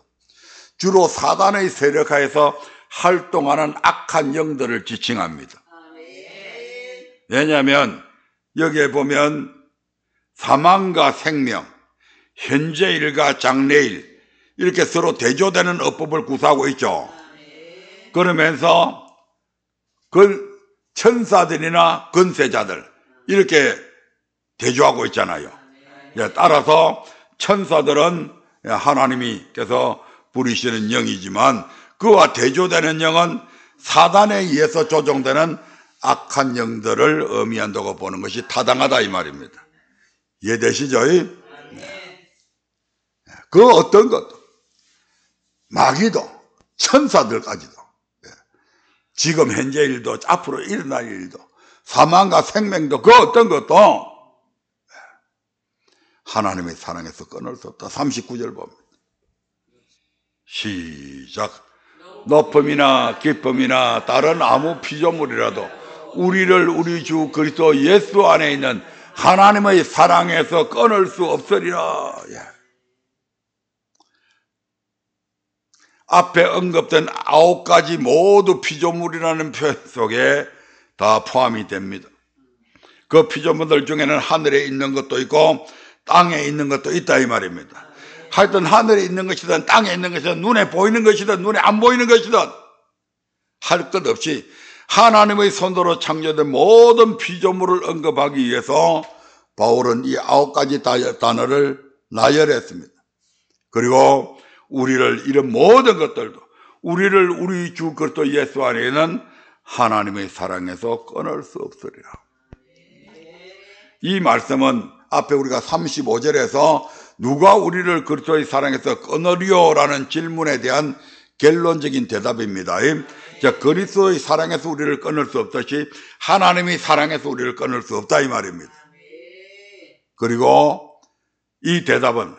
주로 사단의 세력하에서 활동하는 악한 영들을 지칭합니다. 왜냐하면 여기에 보면 사망과 생명, 현재일과 장래일 이렇게 서로 대조되는 어법을 구사하고 있죠. 그러면서 천사들이나 권세자들 이렇게 대조하고 있잖아요. 따라서 천사들은 하나님께서 부리시는 영이지만 그와 대조되는 영은 사단에 의해서 조종되는 악한 영들을 의미한다고 보는 것이 타당하다 이 말입니다. 이해되시죠? 그 어떤 것도, 마귀도 천사들까지도, 지금 현재 일도 앞으로 일어날 일도 사망과 생명도 그 어떤 것도 하나님의 사랑에서 끊을 수 없다. 39절 봅니다. 시작. 높음이나 기쁨이나 다른 아무 피조물이라도 우리를 우리 주 그리스도 예수 안에 있는 하나님의 사랑에서 끊을 수 없으리라. 앞에 언급된 9가지 모두 피조물이라는 표현 속에 다 포함이 됩니다. 그 피조물들 중에는 하늘에 있는 것도 있고 땅에 있는 것도 있다 이 말입니다. 하여튼 하늘에 있는 것이든 땅에 있는 것이든 눈에 보이는 것이든 눈에 안 보이는 것이든 할 것 없이 하나님의 손으로 창조된 모든 피조물을 언급하기 위해서 바울은 이 9가지 단어를 나열했습니다. 그리고 우리를 이런 모든 것들도 우리를 우리 주 그리스도 예수 안에 있는 하나님의 사랑에서 끊을 수 없으리라. 이 말씀은 앞에 우리가 35절에서 누가 우리를 그리스도의 사랑에서 끊으리요라는 질문에 대한 결론적인 대답입니다. 자, 그리스도의 사랑에서 우리를 끊을 수 없듯이 하나님의 사랑에서 우리를 끊을 수 없다 이 말입니다. 그리고 이 대답은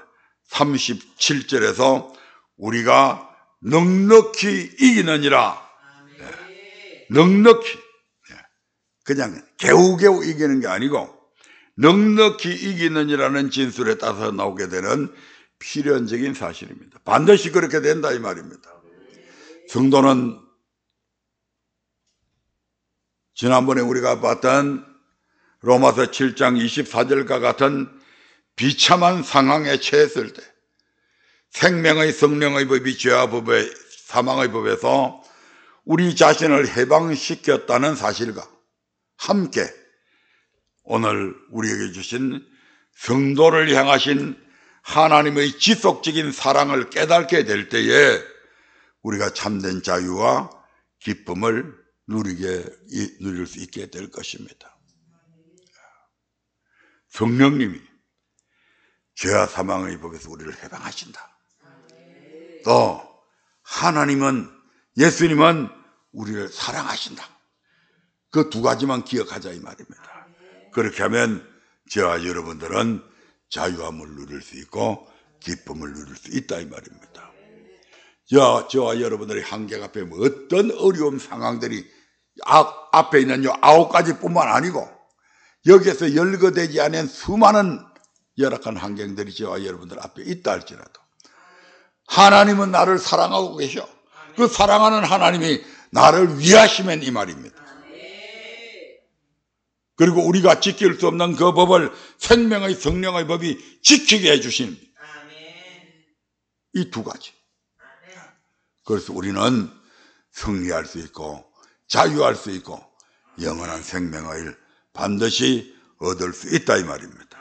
37절에서 우리가 넉넉히 이기느니라. 넉넉히, 그냥 겨우겨우 이기는 게 아니고 넉넉히 이기느니라는 진술에 따라서 나오게 되는 필연적인 사실입니다. 반드시 그렇게 된다 이 말입니다. 성도는 지난번에 우리가 봤던 로마서 7장 24절과 같은 비참한 상황에 처했을 때 생명의 성령의 법이 죄와 법의 사망의 법에서 우리 자신을 해방시켰다는 사실과 함께 오늘 우리에게 주신 성도를 향하신 하나님의 지속적인 사랑을 깨닫게 될 때에 우리가 참된 자유와 기쁨을 누릴 수 있게 될 것입니다. 성령님이 죄와 사망의 법에서 우리를 해방하신다. 또 하나님은, 예수님은 우리를 사랑하신다. 그 두 가지만 기억하자 이 말입니다. 그렇게 하면 저와 여러분들은 자유함을 누릴 수 있고 기쁨을 누릴 수 있다 이 말입니다. 저와 여러분들의 한계 앞에 어떤 어려운 상황들이 앞에 있는 9가지 뿐만 아니고 여기에서 열거되지 않은 수많은 열악한 환경들이 저와 여러분들 앞에 있다 할지라도 하나님은 나를 사랑하고 계셔. 그 사랑하는 하나님이 나를 위하시면 이 말입니다. 그리고 우리가 지킬 수 없는 그 법을 생명의 성령의 법이 지키게 해주신 이 두 가지. 그래서 우리는 승리할 수 있고 자유할 수 있고 영원한 생명을 반드시 얻을 수 있다 이 말입니다.